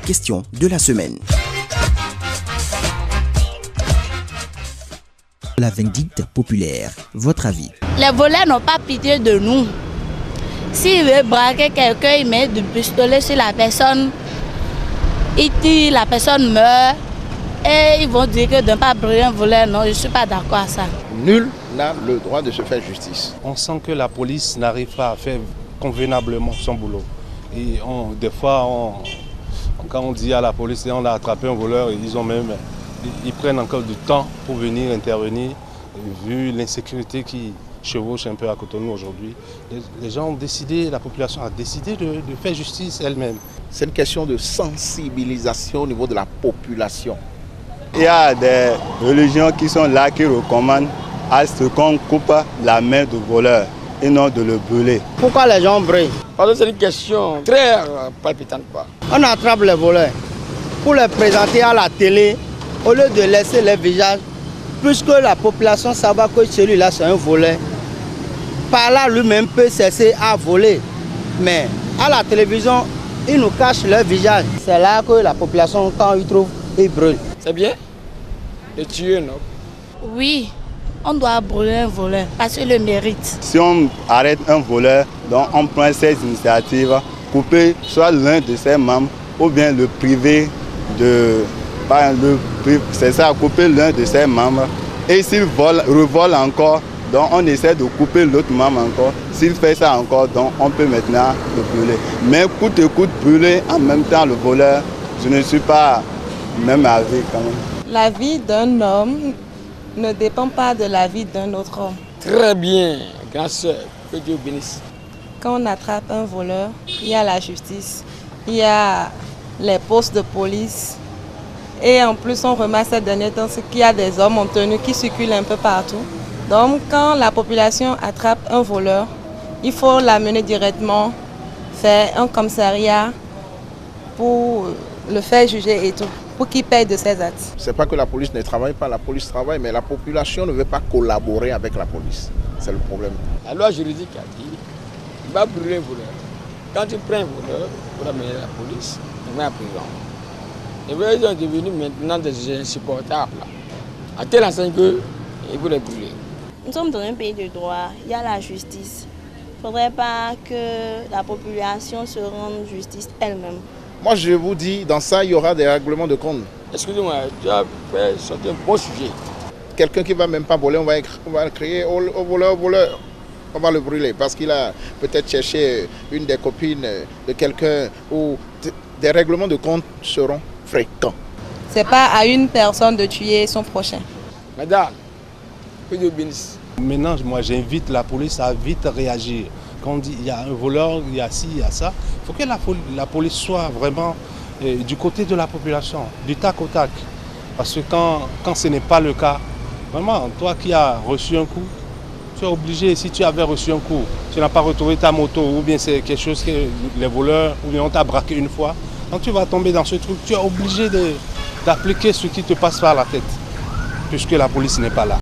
Question de la semaine. La vindicte populaire, votre avis? Les voleurs n'ont pas pitié de nous. S'ils veulent braquer quelqu'un, ils mettent du pistolet sur la personne, ils tirent, la personne meurt et ils vont dire que de ne pas brûler un voleur. Non, je ne suis pas d'accord à ça. Nul n'a le droit de se faire justice. On sent que la police n'arrive pas à faire convenablement son boulot. Et des fois, quand on dit à la police on a attrapé un voleur, ils prennent encore du temps pour venir intervenir. Et vu l'insécurité qui chevauche un peu à Cotonou aujourd'hui, les gens ont décidé, la population a décidé de faire justice elle-même. C'est une question de sensibilisation au niveau de la population. Il y a des religions qui sont là, qui recommandent à ce qu'on coupe la main du voleur et non de le brûler. Pourquoi les gens brûlent? Parce que c'est une question très palpitante. On attrape les voleurs pour les présenter à la télé au lieu de laisser les visages, puisque la population saura que celui-là c'est un voleur. Par là lui-même peut cesser à voler. Mais à la télévision, ils nous cachent leur visage. C'est là que la population, quand ils trouvent, ils brûlent. C'est bien de tuer, non? Oui, on doit brûler un voleur parce qu'il le mérite. Si on arrête un voleur, donc on prend ces initiatives, couper soit l'un de ses membres ou bien le priver de... C'est ça, couper l'un de ses membres. Et s'il revole encore, donc on essaie de couper l'autre membre encore. S'il fait ça encore, donc on peut maintenant le brûler. Mais coûte que coûte brûler en même temps le voleur, je ne suis pas même avis quand même. La vie d'un homme ne dépend pas de la vie d'un autre homme. Très bien, grand sœur, que Dieu bénisse. Quand on attrape un voleur, il y a la justice, il y a les postes de police. Et en plus, on remarque ces derniers temps qu'il y a des hommes en tenue qui circulent un peu partout. Donc, quand la population attrape un voleur, il faut l'amener directement, faire un commissariat pour le faire juger et tout, pour qu'il paye de ses actes. Ce n'est pas que la police ne travaille pas, la police travaille, mais la population ne veut pas collaborer avec la police. C'est le problème. La loi juridique a dit qu'il va brûler un voleur. Quand tu prends un voleur pour amener la police, il met en prison. Les voleurs sont devenus maintenant des insupportables. À telle enseigne qu'il faut les brûler. Nous sommes dans un pays de droit, il y a la justice. Il ne faudrait pas que la population se rende justice elle-même. Moi je vous dis, dans ça il y aura des règlements de compte. Excusez-moi, tu as fait sortir un bon sujet. Quelqu'un qui ne va même pas voler, on va crier au voleur, on va le brûler parce qu'il a peut-être cherché une des copines de quelqu'un où des règlements de compte seront fréquents. C'est pas à une personne de tuer son prochain. Madame, que Dieu bénisse. Maintenant, moi j'invite la police à vite réagir. Quand on dit il y a un voleur, il y a ci, il y a ça, il faut que la police soit vraiment du côté de la population, du tac au tac. Parce que quand ce n'est pas le cas, vraiment, toi qui as reçu un coup, tu es obligé, si tu avais reçu un coup, tu n'as pas retrouvé ta moto, ou bien c'est quelque chose que les voleurs, ou bien on t'a braqué une fois, quand tu vas tomber dans ce truc, tu es obligé d'appliquer ce qui te passe par la tête, puisque la police n'est pas là.